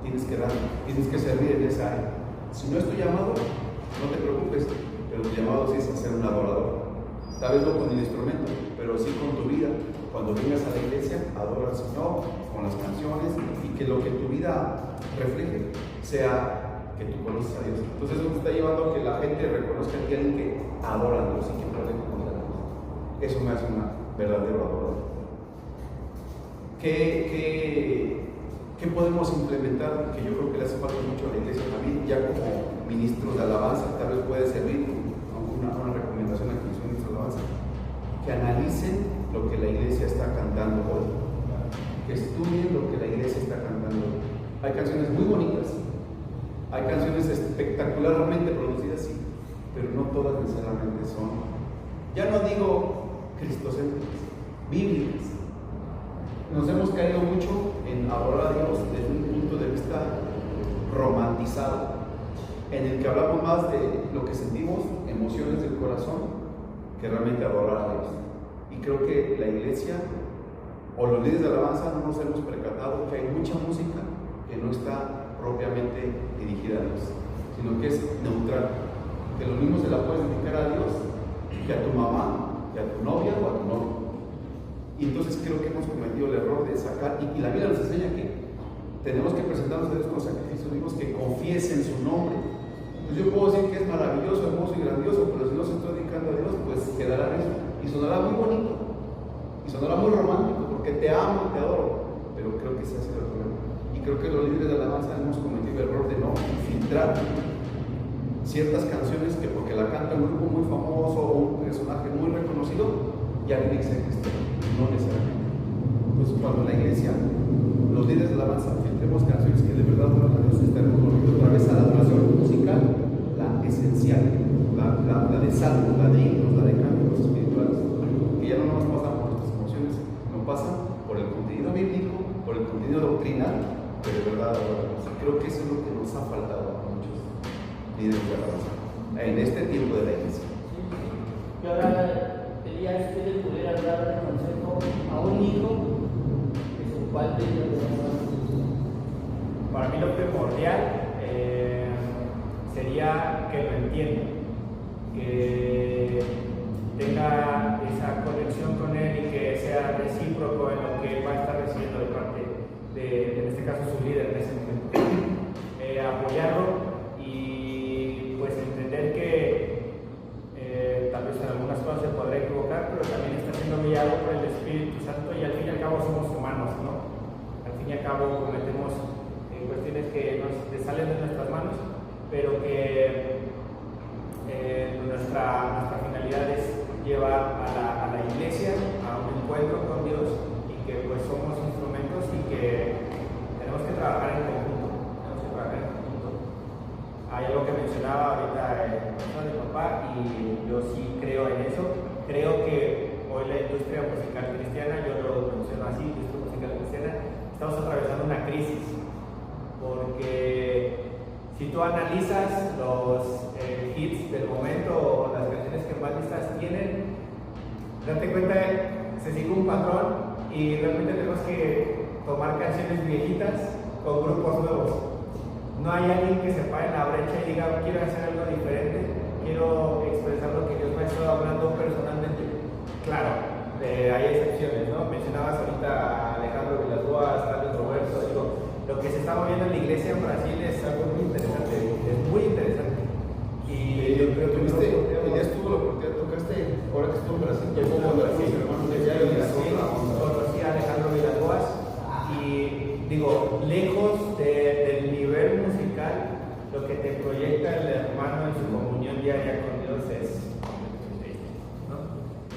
tienes que dar, tienes que servir en esa área. Si no es tu llamado, no te preocupes, pero tu llamado sí es ser un adorador. tal vez no con el instrumento, pero sí con tu vida. Cuando vengas a la iglesia, adora al Señor con las canciones y que lo que tu vida refleje sea que tú conoces a Dios. Entonces eso te está llevando a que la gente reconozca que hay alguien que adora a Dios y que puede conocer a Dios. Eso me hace una verdadera adorador. ¿Qué podemos implementar? Que yo creo que le hace falta mucho a la iglesia también, ya como ministros de alabanza, tal vez puede servir una recomendación a quienes son ministros de alabanza, que analicen lo que la iglesia está cantando hoy, que estudien lo que la iglesia está cantando hoy. Hay canciones muy bonitas, hay canciones espectacularmente producidas, sí, pero no todas necesariamente son, ya no digo cristocéntricas, bíblicas. Nos hemos caído mucho en adorar a Dios desde un punto de vista romantizado, en el que hablamos más de lo que sentimos, emociones del corazón, que realmente adorar a Dios. Y creo que la iglesia o los líderes de alabanza no nos hemos percatado que hay mucha música que no está propiamente dirigida a Dios, sino que es neutral, que lo mismo se la puedes dedicar a Dios que a tu mamá, que a tu novia o a tu novio. Y entonces creo que hemos cometido el error de sacar, y la Biblia nos enseña que tenemos que presentarnos a Dios con sacrificios vivos que confiesen su nombre. Pues yo puedo decir que es maravilloso, hermoso y grandioso, pero si no se estoy dedicando a Dios, pues quedará en eso. Y sonará muy bonito, y sonará muy romántico, porque te amo y te adoro, pero creo que ese ha sido el problema. Y creo que los líderes de alabanza hemos cometido el error de no filtrar ciertas canciones que porque la canta un grupo muy famoso o un personaje muy reconocido, ya tiene que ser cristiano. No necesariamente. Entonces, cuando en la iglesia, los líderes de alabanza filtremos canciones que de verdad adoran a Dios, estaremos volviendo otra vez a la adoración musical, la esencial, la de salmos, la de himnos, la de cánticos espirituales, que ya no nos pasan por nuestras emociones, nos pasan por el contenido bíblico, por el contenido doctrinal, pero de verdad adoran a Dios. Creo que eso es lo que nos ha faltado a muchos líderes de alabanza en este tiempo de la iglesia. Y ahora, Elías, ¿qué le pudiera dar de consejo a un hijo de su padre y de su madre? Para mí lo primordial sería que lo entienda, que tenga esa conexión con él y que sea recíproco en lo que él va a estar recibiendo de parte de, en este caso, su líder en ese momento. Apoyarlo y pues entender que tal vez en algunas cosas se podrá equivocar, pero también está siendo guiado por el Espíritu Santo y al fin y al cabo somos humanos, ¿no? Al fin y al cabo cometemos cuestiones que nos salen de nuestras manos, pero que nuestra finalidad es llevar a la iglesia a un encuentro con Dios y que pues somos instrumentos y que tenemos que trabajar en conjunto. Hay algo que mencionaba ahorita el papá y yo sí creo en eso. Creo que hoy la industria musical cristiana, yo lo menciono así, industria musical cristiana, estamos atravesando una crisis, porque si tú analizas los hits del momento o las canciones que más listas tienen, date cuenta, se sigue un patrón y realmente tenemos que tomar canciones viejitas con grupos nuevos. No hay alguien que se pare en la brecha y diga, quiero hacer algo diferente, quiero expresar lo que Dios me ha estado hablando personalmente. Claro, hay excepciones, ¿no? Mencionabas ahorita a Alejandro Vilas-Boas, a Carlos Roberto, digo, lo que se está moviendo en la iglesia en Brasil es algo muy interesante, es muy interesante. Y yo creo que ya estuvo la oportunidad, tocaste, ahora que estuvo en Brasil, yo como estuve en los hermanos de allá y conocí a Alejandro Vilas-Boas y digo, lejos del nivel musical, lo que te proyecta el hermano en su comunión diaria con Dios es, ¿no?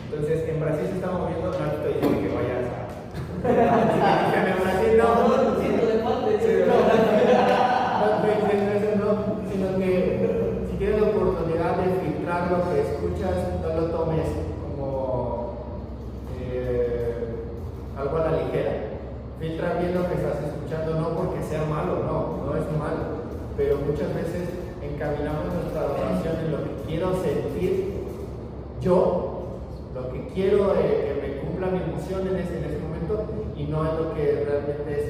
Entonces, en Brasil se está moviendo, no estoy diciendo que vayas a... en Brasil no Siento de parte, no, sino que si tienes la oportunidad de filtrar lo que escuchas, no lo tomes como algo a la ligera. Filtra bien lo que estás escuchando, no porque sea malo, no es malo, pero muchas veces encaminamos nuestra adoración en lo que quiero sentir yo, lo que quiero que me cumpla mi emoción en ese momento y no en lo que realmente es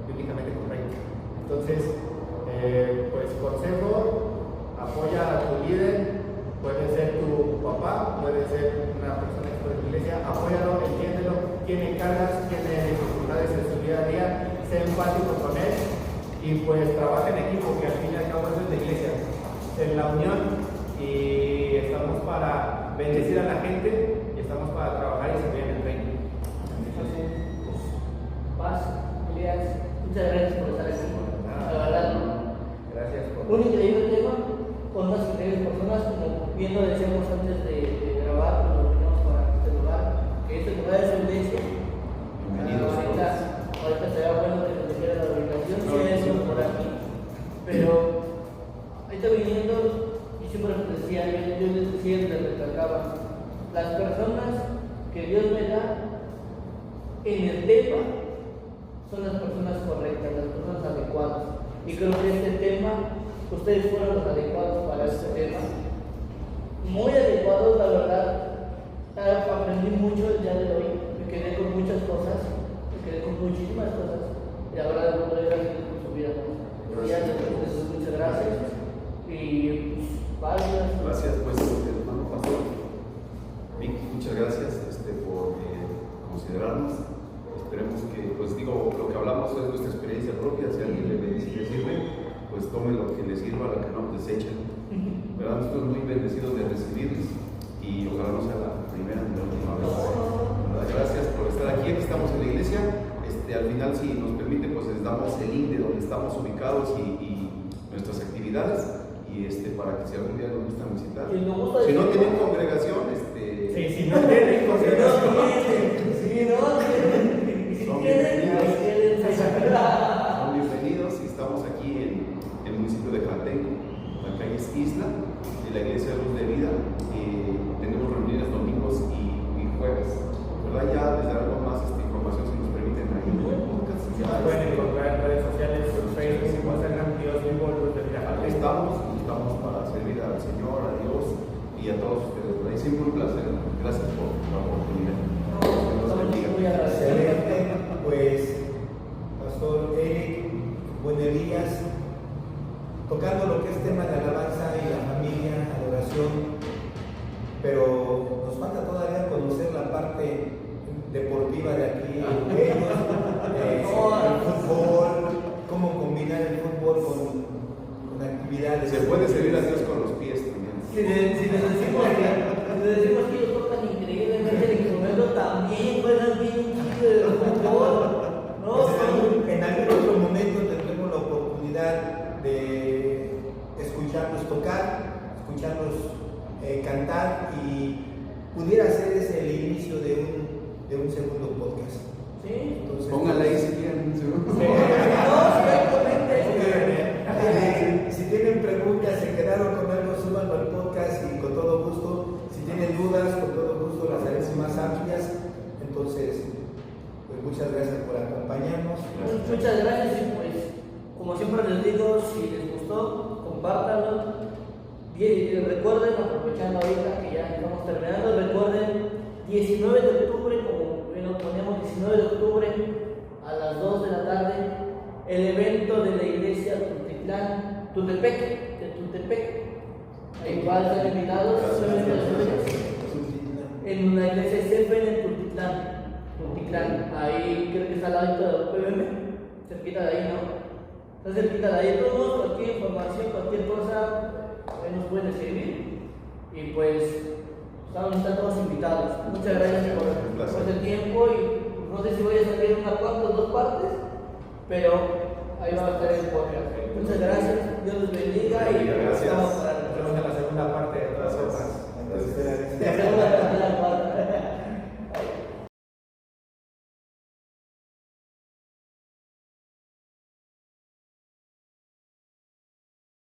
bíblicamente correcto. Entonces, pues consejo, apoya a tu líder, puede ser tu papá, puede una persona dentro de la iglesia, apóyalo, entiéndelo, tiene cargas, tiene dificultades en su día a día, sé empático con él y pues trabaja en equipo, que al fin y al cabo eso es la iglesia, en la unión, y estamos para bendecir a la gente y estamos para trabajar y servir en el reino. Paz, Elías, muchas gracias por estar aquí. La verdad, Gracias por... un increíble tema con unas increíbles personas, como bien lo decíamos antes de grabar, cuando veníamos para este lugar, que este lugar es una iglesia. Bienvenidos. Ahorita sería bueno que nos dijera la ubicación, si hay eso por aquí, pero ahorita viniendo, y siempre les decía, yo les decía, les recalcaba, las personas que Dios me da en el tema son las personas correctas, las personas adecuadas. Y creo que este tema, ustedes fueron los adecuados para este tema. Muy adecuados, la verdad. Aprendí mucho el día de hoy. Me quedé con muchas cosas, me quedé con muchísimas cosas. Y la verdad, no doy gracias por su vida. Muchas gracias. Y pues, Gracias, pues, hermano pastor. Vic, muchas gracias por considerarnos. Esperemos que, pues digo, lo que hablamos es nuestra experiencia propia. Si a alguien le sirve, pues tome lo que le sirva, lo que no desechen. ¿Verdad? Nosotros muy bendecidos de recibirles y ojalá no sea la primera ni la última vez. ¿Verdad? Gracias por estar aquí. Aquí estamos en la iglesia. Al final, si nos permite, pues les damos el link de donde estamos ubicados y nuestras actividades. Y para que si algún día nos gustan visitar. Si no tienen congregación, Sí, si no tienen congregación. son bienvenidos y estamos aquí en el municipio de Catenco, la calle es Isla, de la Iglesia Luz de Vida. Tenemos reuniones domingos y jueves, ¿verdad? Ya les daremos más información si nos permiten ahí en el podcast. Ya Pueden encontrar en redes sociales, en Facebook, Instagram, Dios vivo, Luz de Vida. aquí estamos para servir al Señor, a Dios y a todos ustedes. ¿Verdad? Y siempre un placer. Gracias por la oportunidad. Dios los bendiga. Excelente, pues, Pastor Eric, buen Elías, tocando lo que es tema de alabanza y la familia, adoración, pero nos falta todavía conocer la parte deportiva de aquí, ellos, el fútbol, cómo combinar el fútbol con actividades. Se puede servir a Dios con los pies también. Si les decimos que ellos tocan increíblemente el instrumento, también juegan bien chido de fútbol. No, En algún otro momento tendremos la oportunidad de escucharlos tocar, escucharlos cantar, y pudiera ser ese el inicio de un segundo podcast. sí. Entonces, Póngale ahí si quieren un segundo. Si tienen preguntas, se quedaron con algo, súbanlo al podcast y con todo gusto. Si tienen dudas, con todo gusto las haremos más amplias. Entonces, pues muchas gracias por acompañarnos. Muchas gracias y pues, como siempre les digo, si les gustó, compártanlo. Y recuerden, aprovechando ahorita que ya estamos terminando, recuerden, 19 de octubre, como bien lo ponemos, 19 de octubre a las 2 de la tarde, el evento de la iglesia Tultepec, de Tultepec. Ahí igual están invitados, en la iglesia Sefen en Tultitlán. Ahí creo que está al lado del PBM, cerquita de ahí, ¿no? Está cerquita de ahí. Todos, cualquier información, cualquier cosa, ahí nos pueden escribir. Y pues, están todos invitados. Muchas gracias por el tiempo. Y no sé si voy a salir una parte o dos partes, pero ahí va a estar el podcast. Muchas gracias, Dios los bendiga y Gracias.